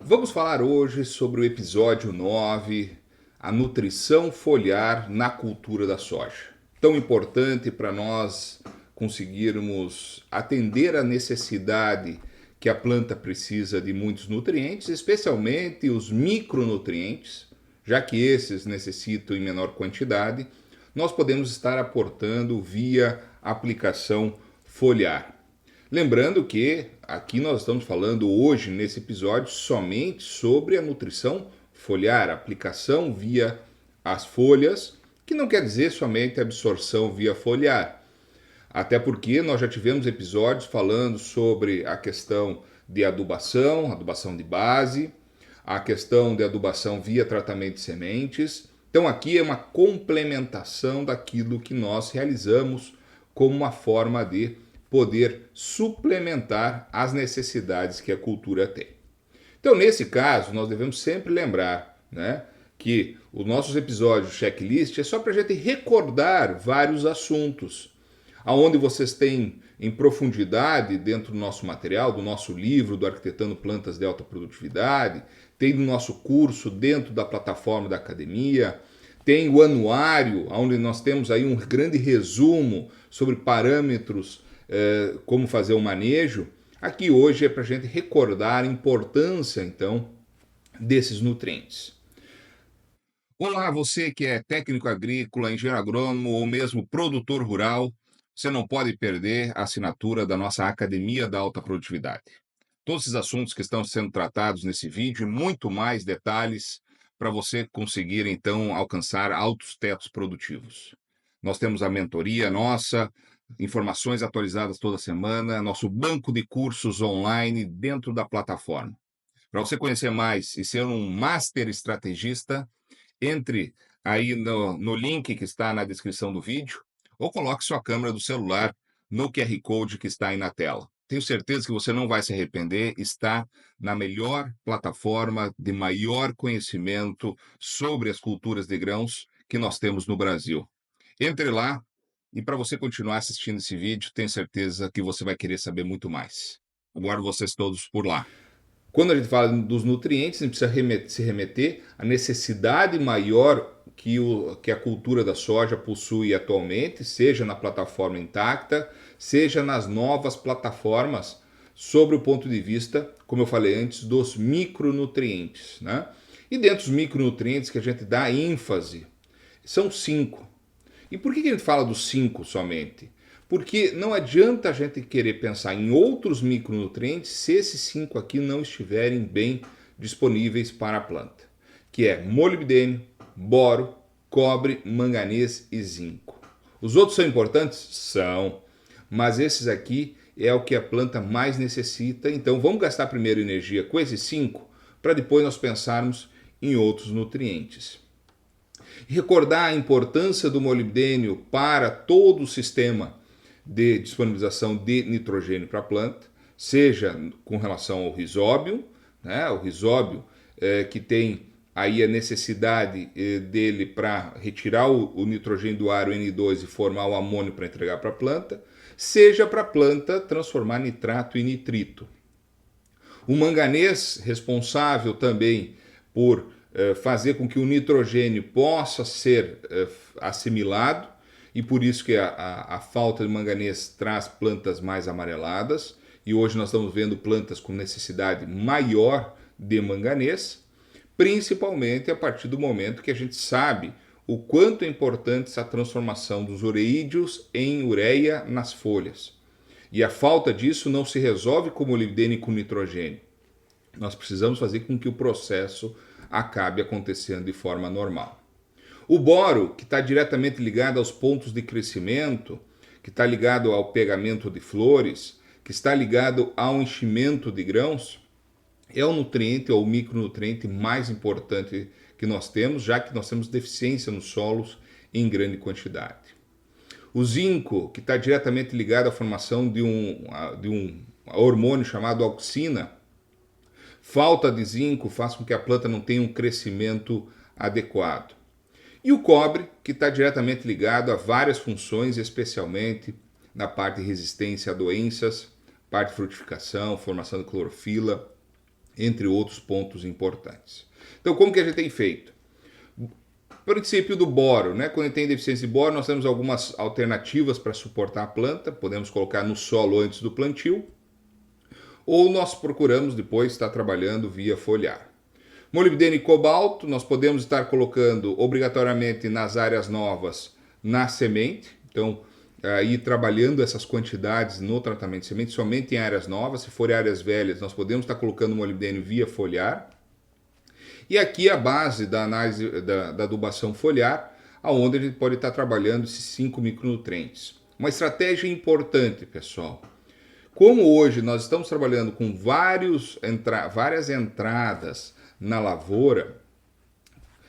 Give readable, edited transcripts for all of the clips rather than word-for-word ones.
Vamos falar hoje sobre o episódio 9, a nutrição foliar na cultura da soja. Tão importante para nós conseguirmos atender a necessidade que a planta precisa de muitos nutrientes, especialmente os micronutrientes, já que esses necessitam em menor quantidade, nós podemos estar aportando via aplicação foliar. Lembrando que aqui nós estamos falando hoje, nesse episódio, somente sobre a nutrição foliar, aplicação via as folhas, que não quer dizer somente absorção via foliar. Até porque nós já tivemos episódios falando sobre a questão de adubação, adubação de base, a questão de adubação via tratamento de sementes. Então aqui é uma complementação daquilo que nós realizamos como uma forma de poder suplementar as necessidades que a cultura tem. Então, nesse caso, nós devemos sempre lembrar, que os nossos episódios checklist é só para a gente recordar vários assuntos, aonde vocês têm em profundidade dentro do nosso material, do nosso livro, do Arquitetando Plantas de Alta Produtividade, tem no nosso curso dentro da plataforma da academia, tem o anuário, onde nós temos aí um grande resumo sobre parâmetros, como fazer o manejo. Aqui hoje é para a gente recordar a importância, então, desses nutrientes. Olá, você que é técnico agrícola, engenheiro agrônomo ou mesmo produtor rural, você não pode perder a assinatura da nossa Academia da Alta Produtividade. Todos esses assuntos que estão sendo tratados nesse vídeo e muito mais detalhes para você conseguir, então, alcançar altos tetos produtivos. Nós temos a mentoria nossa, informações atualizadas toda semana, nosso banco de cursos online dentro da plataforma. Para você conhecer mais e ser um master estrategista, entre aí no link que está na descrição do vídeo ou coloque sua câmera do celular no QR Code que está aí na tela. Tenho certeza que você não vai se arrepender, está na melhor plataforma de maior conhecimento sobre as culturas de grãos que nós temos no Brasil. Entre lá e para você continuar assistindo esse vídeo, tenho certeza que você vai querer saber muito mais. Aguardo vocês todos por lá. Quando a gente fala dos nutrientes, a gente precisa se remeter à necessidade maior que a cultura da soja possui atualmente, seja na plataforma intacta, seja nas novas plataformas, sobre o ponto de vista, como eu falei antes, dos micronutrientes. E dentro dos micronutrientes que a gente dá ênfase, são 5. E por que a gente fala dos 5 somente? Porque não adianta a gente querer pensar em outros micronutrientes se esses 5 aqui não estiverem bem disponíveis para a planta, que é molibdênio, boro, cobre, manganês e zinco. Os outros são importantes? São, mas esses aqui é o que a planta mais necessita, então vamos gastar primeiro energia com esses 5 para depois nós pensarmos em outros nutrientes. Recordar a importância do molibdênio para todo o sistema de disponibilização de nitrogênio para a planta, seja com relação ao rizóbio, o rizóbio que tem aí a necessidade dele para retirar o nitrogênio do ar, o N2, e formar o amônio para entregar para a planta, seja para a planta transformar nitrato em nitrito. O manganês, responsável também por fazer com que o nitrogênio possa ser assimilado, e por isso que a falta de manganês traz plantas mais amareladas, e hoje nós estamos vendo plantas com necessidade maior de manganês, principalmente a partir do momento que a gente sabe o quanto é importante essa transformação dos ureídeos em ureia nas folhas. E a falta disso não se resolve com molibdênio e com nitrogênio. Nós precisamos fazer com que o processo acabe acontecendo de forma normal. O boro, que está diretamente ligado aos pontos de crescimento, que está ligado ao pegamento de flores, que está ligado ao enchimento de grãos, é o nutriente ou o micronutriente mais importante que nós temos, já que nós temos deficiência nos solos em grande quantidade. O zinco, que está diretamente ligado à formação de um hormônio chamado auxina, falta de zinco faz com que a planta não tenha um crescimento adequado. E o cobre, que está diretamente ligado a várias funções, especialmente na parte de resistência a doenças, parte de frutificação, formação de clorofila entre outros pontos importantes. Então, como que a gente tem feito? Princípio do boro, né? Quando tem deficiência de boro, nós temos algumas alternativas para suportar a planta. Podemos colocar no solo antes do plantio, ou nós procuramos depois estar trabalhando via foliar. Molibdênio e cobalto, nós podemos estar colocando obrigatoriamente nas áreas novas na semente. Então, aí trabalhando essas quantidades no tratamento de semente somente em áreas novas. Se forem áreas velhas, nós podemos estar colocando molibdênio via foliar. E aqui a base da análise da adubação foliar, aonde a gente pode estar trabalhando esses 5 micronutrientes. Uma estratégia importante, pessoal. Como hoje nós estamos trabalhando com várias entradas na lavoura,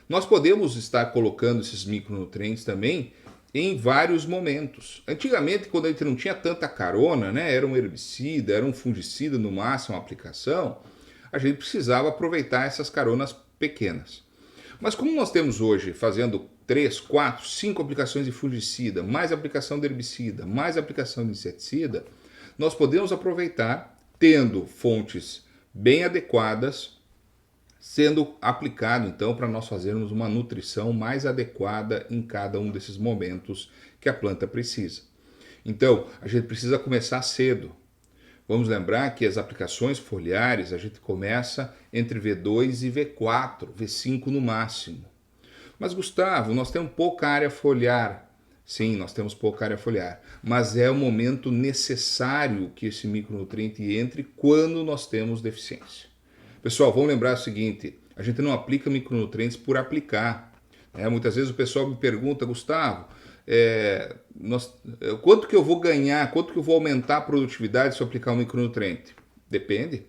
nós podemos estar colocando esses micronutrientes também em vários momentos. Antigamente, quando a gente não tinha tanta carona, né, era um herbicida, era um fungicida no máximo a aplicação, a gente precisava aproveitar essas caronas pequenas. Mas como nós temos hoje fazendo 3, 4, 5 aplicações de fungicida, mais aplicação de herbicida, mais aplicação de inseticida, nós podemos aproveitar tendo fontes bem adequadas, sendo aplicado então para nós fazermos uma nutrição mais adequada em cada um desses momentos que a planta precisa. Então, a gente precisa começar cedo. Vamos lembrar que as aplicações foliares a gente começa entre V2 e V4, V5 no máximo. Mas Gustavo, nós temos pouca área foliar. Sim, nós temos pouca área foliar, mas é o momento necessário que esse micronutriente entre quando nós temos deficiência. Pessoal, vamos lembrar o seguinte, a gente não aplica micronutrientes por aplicar. Muitas vezes o pessoal me pergunta, Gustavo, quanto que eu vou ganhar, quanto que eu vou aumentar a produtividade se eu aplicar um micronutriente? Depende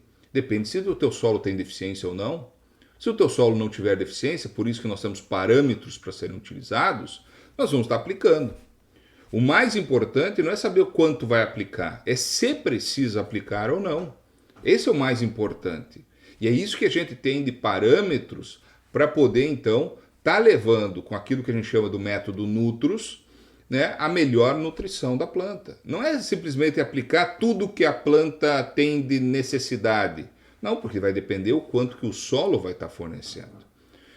se o teu solo tem deficiência ou não. Se o teu solo não tiver deficiência, por isso que nós temos parâmetros para serem utilizados, nós vamos estar aplicando. O mais importante não é saber o quanto vai aplicar, é se precisa aplicar ou não. Esse é o mais importante. E é isso que a gente tem de parâmetros para poder então estar levando com aquilo que a gente chama do método Nutros, né, a melhor nutrição da planta. Não é simplesmente aplicar tudo que a planta tem de necessidade. Não, porque vai depender o quanto que o solo vai estar fornecendo.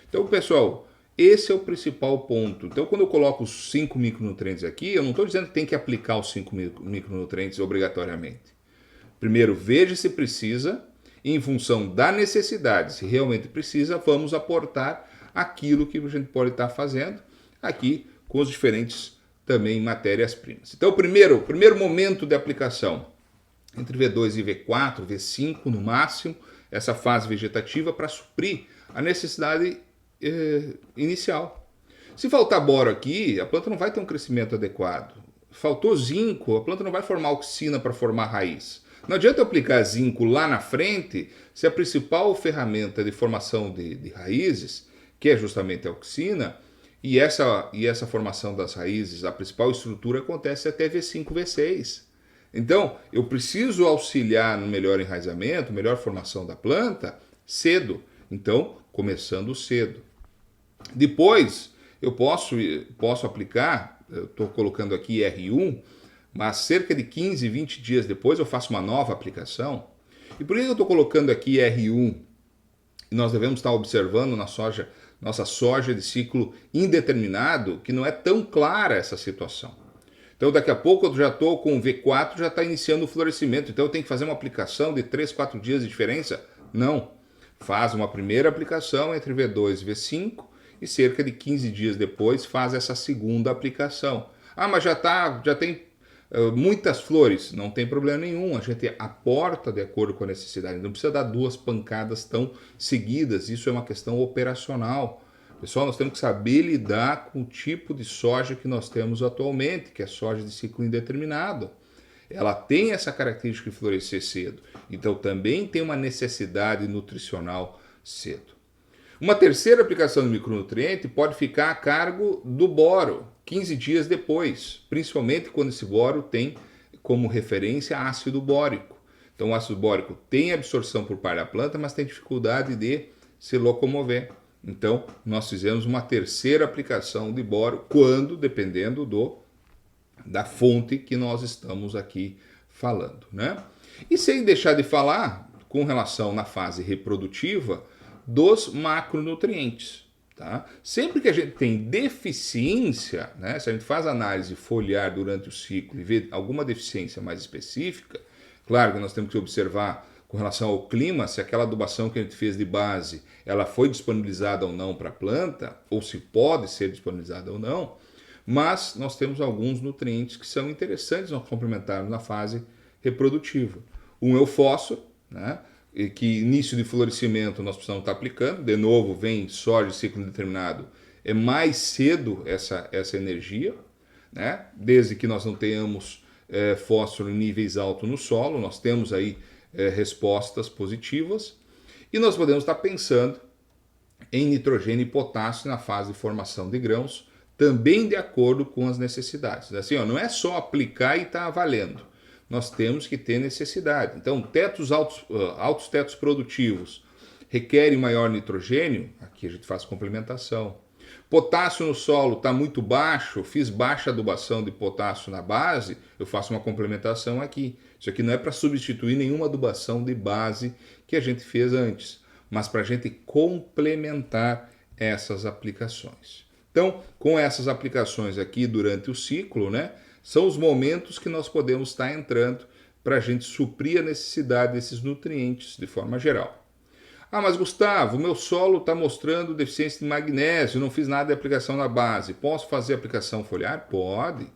Então, pessoal, esse é o principal ponto. Então, quando eu coloco os 5 micronutrientes aqui, eu não estou dizendo que tem que aplicar os 5 micronutrientes obrigatoriamente. Primeiro, veja se precisa, e em função da necessidade, se realmente precisa, vamos aportar aquilo que a gente pode estar fazendo aqui com os diferentes também matérias-primas. Então, o primeiro momento de aplicação, entre V2 e V4, V5 no máximo, essa fase vegetativa para suprir a necessidade inicial. Se faltar boro aqui, a planta não vai ter um crescimento adequado. Faltou zinco, a planta não vai formar auxina para formar raiz. Não adianta eu aplicar zinco lá na frente se a principal ferramenta de formação de raízes, que é justamente a auxina, e essa formação das raízes, a principal estrutura acontece até V5, V6. Então, eu preciso auxiliar no melhor enraizamento, melhor formação da planta, cedo. Então, começando cedo. Depois, eu posso aplicar, eu estou colocando aqui R1, mas cerca de 15, 20 dias depois eu faço uma nova aplicação. E por que eu estou colocando aqui R1? E nós devemos estar observando nossa soja de ciclo indeterminado, que não é tão clara essa situação. Então daqui a pouco eu já estou com V4, já está iniciando o florescimento, então eu tenho que fazer uma aplicação de 3, 4 dias de diferença? Não. Faz uma primeira aplicação entre V2 e V5 e cerca de 15 dias depois faz essa segunda aplicação. Ah, mas já tem muitas flores, não tem problema nenhum, a gente aporta de acordo com a necessidade, não precisa dar 2 pancadas tão seguidas, isso é uma questão operacional. Pessoal, nós temos que saber lidar com o tipo de soja que nós temos atualmente, que é soja de ciclo indeterminado. Ela tem essa característica de florescer cedo, então também tem uma necessidade nutricional cedo. Uma terceira aplicação de micronutriente pode ficar a cargo do boro, 15 dias depois, principalmente quando esse boro tem como referência ácido bórico. Então o ácido bórico tem absorção por parte da planta, mas tem dificuldade de se locomover. Então nós fizemos uma terceira aplicação de boro, dependendo da fonte que nós estamos aqui falando, né? E sem deixar de falar, com relação na fase reprodutiva dos macronutrientes. Tá? Sempre que a gente tem deficiência, né, se a gente faz análise foliar durante o ciclo e vê alguma deficiência mais específica, claro que nós temos que observar com relação ao clima, se aquela adubação que a gente fez de base, ela foi disponibilizada ou não para a planta, ou se pode ser disponibilizada ou não, mas nós temos alguns nutrientes que são interessantes nós complementarmos na fase reprodutiva. Um é o fósforo, né? E que início de florescimento nós precisamos estar aplicando, de novo vem soja de ciclo indeterminado, é mais cedo essa energia, né? Desde que nós não tenhamos fósforo em níveis altos no solo, nós temos aí respostas positivas, e nós podemos estar pensando em nitrogênio e potássio na fase de formação de grãos, também de acordo com as necessidades. Assim, ó, não é só aplicar e está valendo. Nós temos que ter necessidade. Então, altos tetos produtivos requerem maior nitrogênio, aqui a gente faz complementação. Potássio no solo está muito baixo, fiz baixa adubação de potássio na base, eu faço uma complementação aqui. Isso aqui não é para substituir nenhuma adubação de base que a gente fez antes, mas para a gente complementar essas aplicações. Então, com essas aplicações aqui durante o ciclo, né, são os momentos que nós podemos estar entrando para a gente suprir a necessidade desses nutrientes de forma geral. Ah, mas Gustavo, o meu solo está mostrando deficiência de magnésio, não fiz nada de aplicação na base. Posso fazer aplicação foliar? Pode,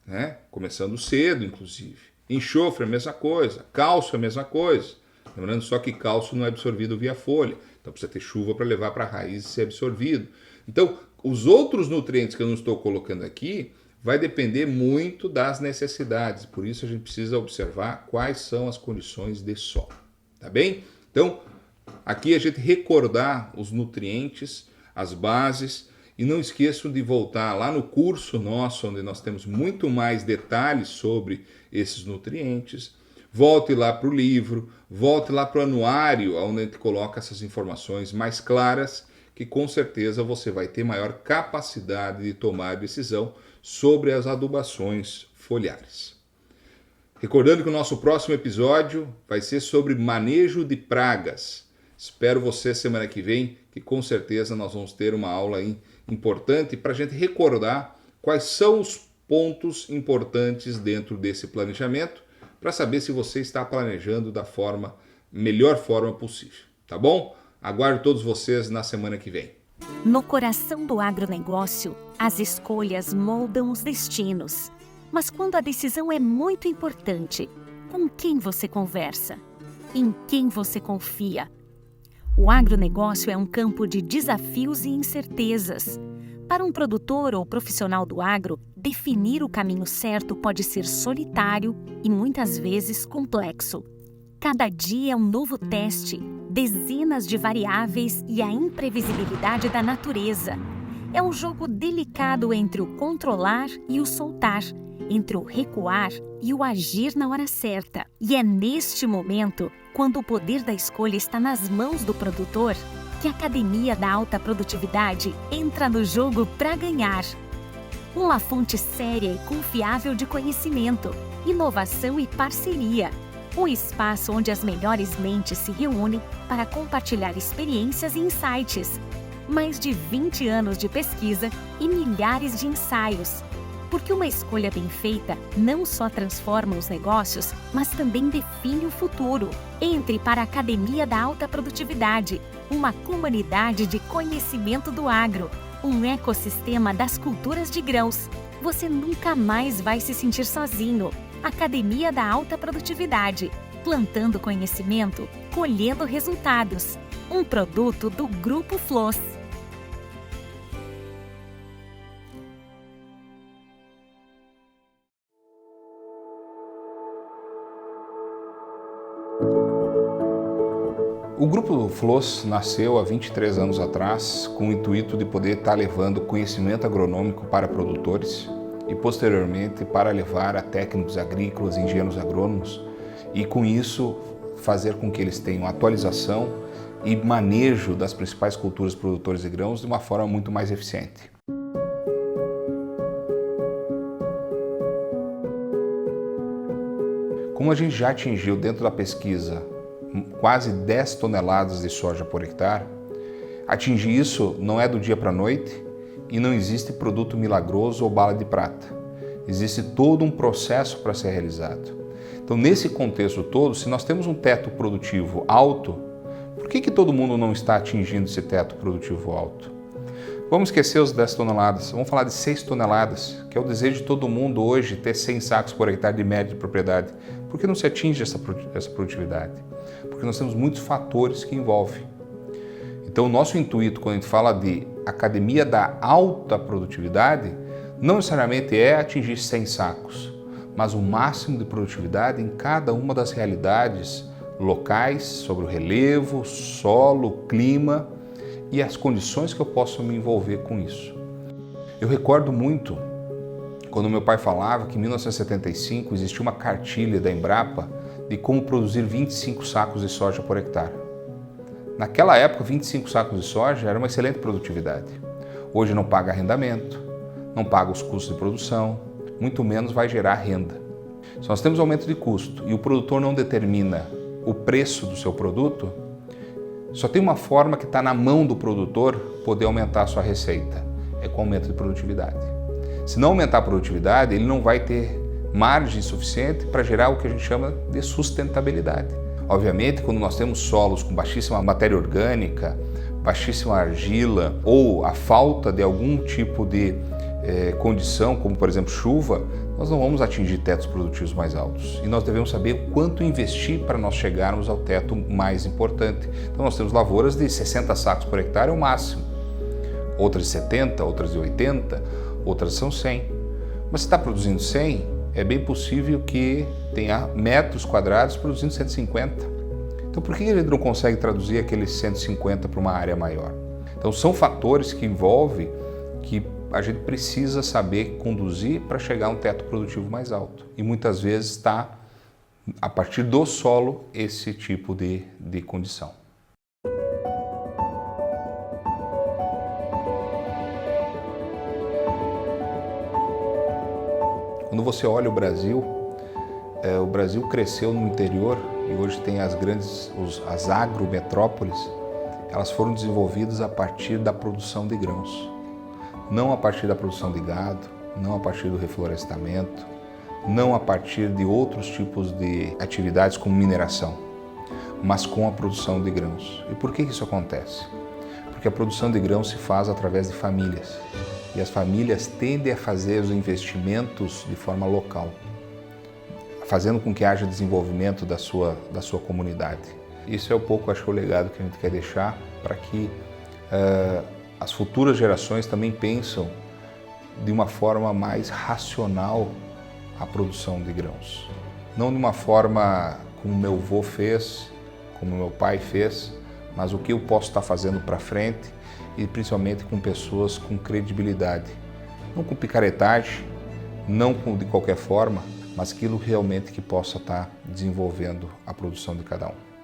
né? Começando cedo, inclusive. Enxofre é a mesma coisa, cálcio é a mesma coisa. Lembrando só que cálcio não é absorvido via folha, então precisa ter chuva para levar para a raiz e ser absorvido. Então, os outros nutrientes que eu não estou colocando aqui vai depender muito das necessidades, por isso a gente precisa observar quais são as condições de solo, tá bem? Então, aqui a gente recordar os nutrientes, as bases, e não esqueçam de voltar lá no curso nosso, onde nós temos muito mais detalhes sobre esses nutrientes. Volte lá para o livro, volte lá para o anuário, onde a gente coloca essas informações mais claras, que com certeza você vai ter maior capacidade de tomar decisão sobre as adubações foliares. Recordando que o nosso próximo episódio vai ser sobre manejo de pragas. Espero você semana que vem, que com certeza nós vamos ter uma aula importante para a gente recordar quais são os pontos importantes dentro desse planejamento, para saber se você está planejando da melhor forma possível, tá bom? Aguardo todos vocês na semana que vem. No coração do agronegócio, as escolhas moldam os destinos. Mas quando a decisão é muito importante, com quem você conversa? Em quem você confia? O agronegócio é um campo de desafios e incertezas. Para um produtor ou profissional do agro, definir o caminho certo pode ser solitário e muitas vezes complexo. Cada dia é um novo teste, dezenas de variáveis e a imprevisibilidade da natureza. É um jogo delicado entre o controlar e o soltar, entre o recuar e o agir na hora certa. E é neste momento, quando o poder da escolha está nas mãos do produtor, que a Academia da Alta Produtividade entra no jogo para ganhar. Uma fonte séria e confiável de conhecimento, inovação e parceria. Um espaço onde as melhores mentes se reúnem para compartilhar experiências e insights. Mais de 20 anos de pesquisa e milhares de ensaios. Porque uma escolha bem feita não só transforma os negócios, mas também define o futuro. Entre para a Academia da Alta Produtividade, uma comunidade de conhecimento do agro, um ecossistema das culturas de grãos. Você nunca mais vai se sentir sozinho. Academia da Alta Produtividade, plantando conhecimento, colhendo resultados. Um produto do Grupo Floss. O Grupo Floss nasceu há 23 anos atrás com o intuito de poder estar levando conhecimento agronômico para produtores e posteriormente para levar a técnicos agrícolas, engenheiros agrônomos e com isso fazer com que eles tenham atualização e manejo das principais culturas produtores de grãos de uma forma muito mais eficiente. Como a gente já atingiu dentro da pesquisa quase 10 toneladas de soja por hectare, atingir isso não é do dia para a noite e não existe produto milagroso ou bala de prata. Existe todo um processo para ser realizado. Então, nesse contexto todo, se nós temos um teto produtivo alto, por que todo mundo não está atingindo esse teto produtivo alto? Vamos esquecer os 10 toneladas, vamos falar de 6 toneladas, que é o desejo de todo mundo hoje, ter 100 sacos por hectare de média de propriedade. Por que não se atinge essa produtividade? Porque nós temos muitos fatores que envolvem. Então, o nosso intuito, quando a gente fala de academia da alta produtividade, não necessariamente é atingir 100 sacos, mas o máximo de produtividade em cada uma das realidades locais, sobre o relevo, solo, clima e as condições que eu posso me envolver com isso. Eu recordo muito quando meu pai falava que em 1975 existia uma cartilha da Embrapa de como produzir 25 sacos de soja por hectare. Naquela época, 25 sacos de soja era uma excelente produtividade. Hoje não paga arrendamento, não paga os custos de produção, muito menos vai gerar renda. Se nós temos aumento de custo e o produtor não determina o preço do seu produto, só tem uma forma que está na mão do produtor poder aumentar a sua receita, é com aumento de produtividade. Se não aumentar a produtividade, ele não vai ter margem suficiente para gerar o que a gente chama de sustentabilidade. Obviamente, quando nós temos solos com baixíssima matéria orgânica, baixíssima argila ou a falta de algum tipo de condição, como por exemplo chuva, nós não vamos atingir tetos produtivos mais altos. E nós devemos saber quanto investir para nós chegarmos ao teto mais importante. Então nós temos lavouras de 60 sacos por hectare é o máximo. Outras de 70, outras de 80, outras são 100. Mas se está produzindo 100, é bem possível que tenha metros quadrados produzindo 150. Então por que ele não consegue traduzir aqueles 150 para uma área maior? Então são fatores que envolvem que a gente precisa saber conduzir para chegar a um teto produtivo mais alto. E muitas vezes está, a partir do solo, esse tipo de condição. Quando você olha o Brasil cresceu no interior e hoje tem as agrometrópoles, elas foram desenvolvidas a partir da produção de grãos. Não a partir da produção de gado, não a partir do reflorestamento, não a partir de outros tipos de atividades como mineração, mas com a produção de grãos. E por que isso acontece? Porque a produção de grãos se faz através de famílias, e as famílias tendem a fazer os investimentos de forma local, fazendo com que haja desenvolvimento da sua comunidade. Isso é um pouco, acho que, o legado que a gente quer deixar para que as futuras gerações também pensam de uma forma mais racional a produção de grãos. Não de uma forma como meu avô fez, como meu pai fez, mas o que eu posso estar fazendo para frente e principalmente com pessoas com credibilidade. Não com picaretagem, não de qualquer forma, mas aquilo realmente que possa estar desenvolvendo a produção de cada um.